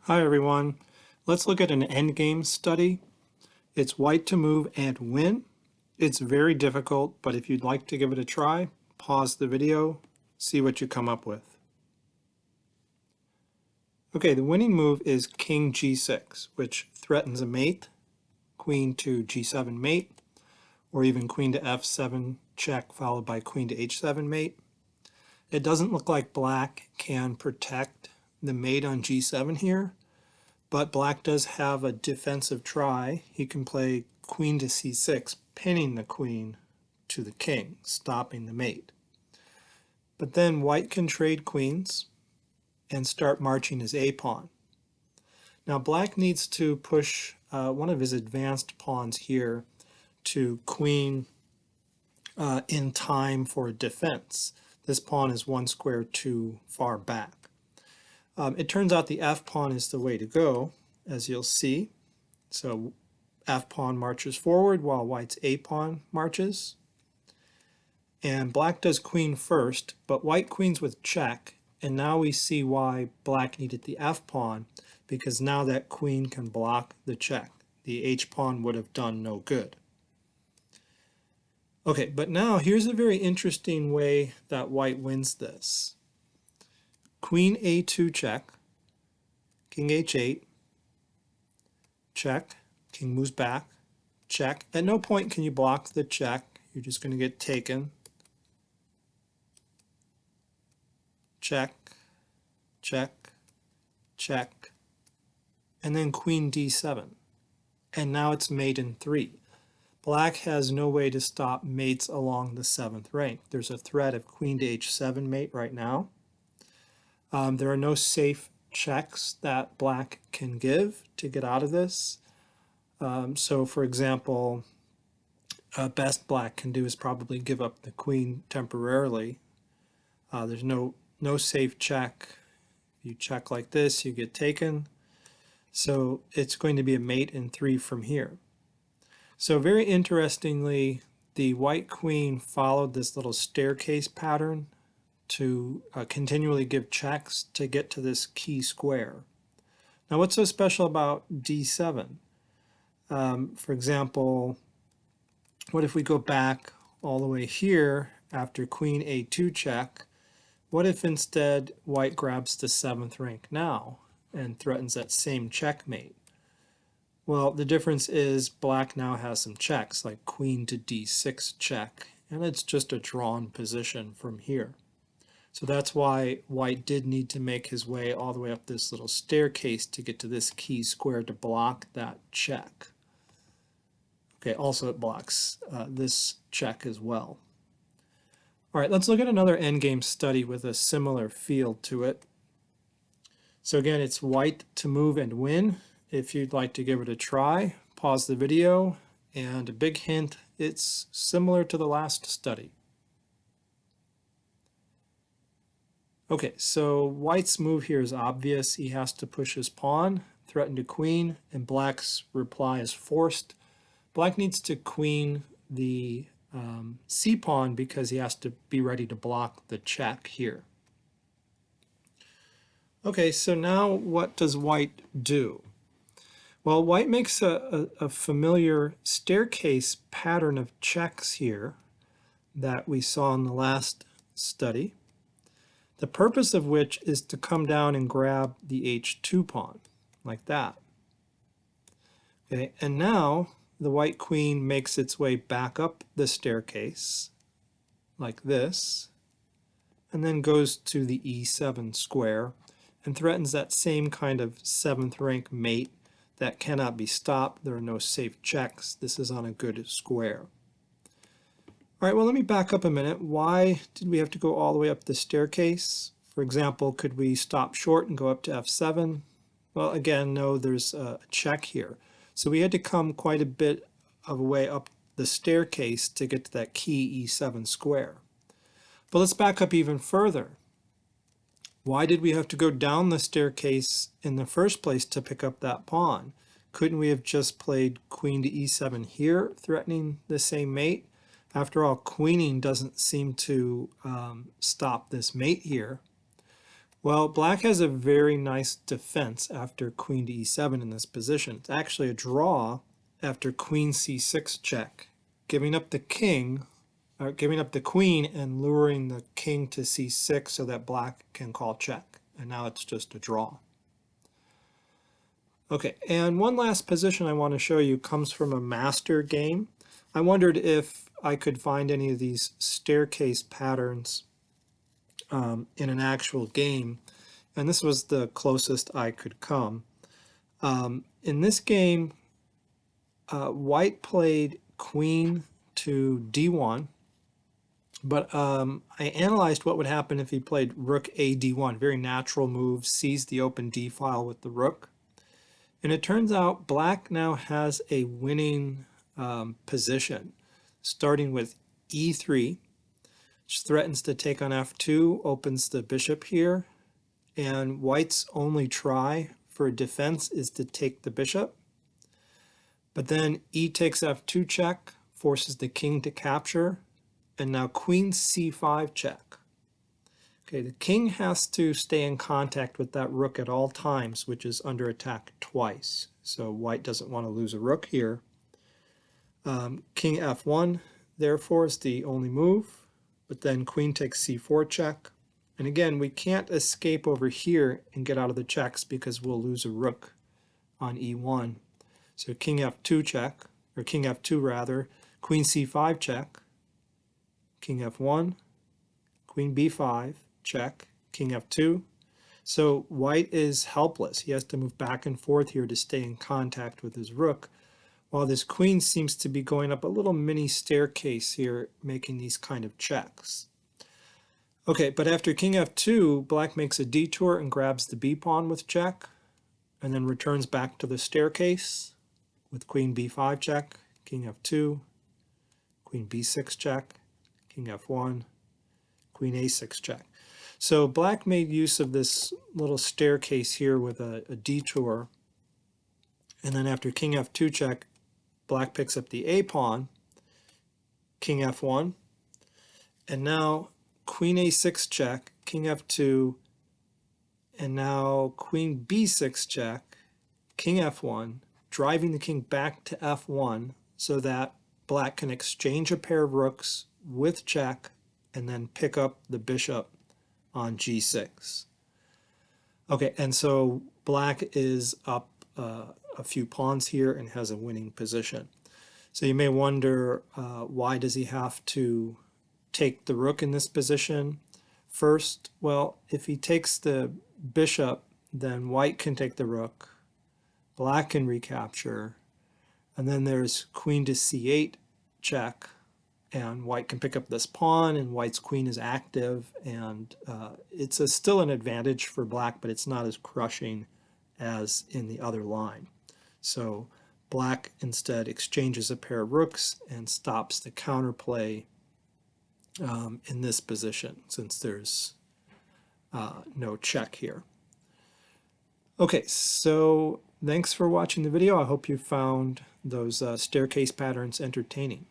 Hi everyone. Let's look at an endgame study. It's white to move and win. It's very difficult, but if you'd like to give it a try, pause the video, see what you come up with. Okay, the winning move is king g6, which threatens a mate, queen to g7 mate, or even queen to f7 check followed by queen to h7 mate. It doesn't look like black can protect the mate on g7 here, but black does have a defensive try. He can play queen to c6, pinning the queen to the king, stopping the mate. But then white can trade queens and start marching his a-pawn. Now black needs to push one of his advanced pawns here to queen in time for defense. This pawn is one square too far back. It turns out the f-pawn is the way to go, as you'll see. So f-pawn marches forward while white's a-pawn marches. And black does queen first, but white queens with check. And now we see why black needed the f-pawn, because now that queen can block the check. The h-pawn would have done no good. Okay, but now here's a very interesting way that white wins this. Queen a2 check, king h8, check, king moves back, check. At no point can you block the check. You're just going to get taken. Check, check, check, and then queen d7. And now it's mate in 3. Black has no way to stop mates along the 7th rank. There's a threat of queen to h7 mate right now. There are no safe checks that black can give to get out of this. So for example, best black can do is probably give up the queen temporarily. There's no safe check. If you check like this, you get taken. So it's going to be a mate in 3 from here. So very interestingly, the white queen followed this little staircase pattern to continually give checks to get to this key square. Now what's so special about d7? For example, what if we go back all the way here after queen a2 check? What if instead white grabs the 7th rank now and threatens that same checkmate? Well, the difference is black now has some checks, like queen to d6 check, and it's just a drawn position from here. So that's why white did need to make his way all the way up this little staircase to get to this key square to block that check. Okay, also it blocks this check as well. All right, let's look at another endgame study with a similar field to it. So again, it's white to move and win. If you'd like to give it a try, pause the video, and a big hint, it's similar to the last study. Okay, so white's move here is obvious. He has to push his pawn, threaten to queen, and black's reply is forced. Black needs to queen the c-pawn because he has to be ready to block the check here. Okay, so now what does white do? Well, white makes a familiar staircase pattern of checks here that we saw in the last study, the purpose of which is to come down and grab the h2 pawn, like that. Okay, and now the white queen makes its way back up the staircase, like this, and then goes to the e7 square and threatens that same kind of 7th rank mate that cannot be stopped. There are no safe checks. This is on a good square. All right, well, let me back up a minute. Why did we have to go all the way up the staircase? For example, could we stop short and go up to f7? Well, again, no, there's a check here. So we had to come quite a bit of a way up the staircase to get to that key e7 square. But let's back up even further. Why did we have to go down the staircase in the first place to pick up that pawn? Couldn't we have just played queen to e7 here, threatening the same mate? After all, queening doesn't seem to stop this mate here. Well, black has a very nice defense after queen to e7 in this position. It's actually a draw after queen c6 check, giving up the king, or giving up the queen and luring the king to c6 so that black can call check. And now it's just a draw. Okay, and one last position I want to show you comes from a master game. I wondered if I could find any of these staircase patterns in an actual game, and this was the closest I could come. In this game, white played queen to d1, but I analyzed what would happen if he played rook a d1, very natural move, seized the open d file with the rook. And it turns out black now has a winning position, starting with e3, which threatens to take on f2, opens the bishop here, and white's only try for defense is to take the bishop. But then e takes f2 check, forces the king to capture, and now queen c5 check. Okay, the king has to stay in contact with that rook at all times, which is under attack twice. So white doesn't want to lose a rook here. King f1, therefore, is the only move. But then queen takes c4 check. And again, we can't escape over here and get out of the checks because we'll lose a rook on e1. So king f2 check, or king f2 rather, queen c5 check, king f1, queen b5, check, king f2. So white is helpless. He has to move back and forth here to stay in contact with his rook, while this queen seems to be going up a little mini staircase here, making these kind of checks. Okay, but after king f2, black makes a detour and grabs the b pawn with check, and then returns back to the staircase with queen b5 check, king f2, queen b6 check, king f1, queen a6 check. So black made use of this little staircase here with a detour, and then after king f2 check, black picks up the a pawn, king f1, and now queen a6 check, king f2, and now queen b6 check, king f1, driving the king back to f1 so that black can exchange a pair of rooks with check and then pick up the bishop on g6. Okay, and so black is up a few pawns here and has a winning position. So you may wonder, why does he have to take the rook in this position first? Well, if he takes the bishop, then white can take the rook, black can recapture, and then there's queen to c8 check, and white can pick up this pawn, and white's queen is active, and it's still an advantage for black, but it's not as crushing as in the other line. So black instead exchanges a pair of rooks and stops the counterplay in this position, since there's no check here. Okay, so thanks for watching the video. I hope you found those staircase patterns entertaining.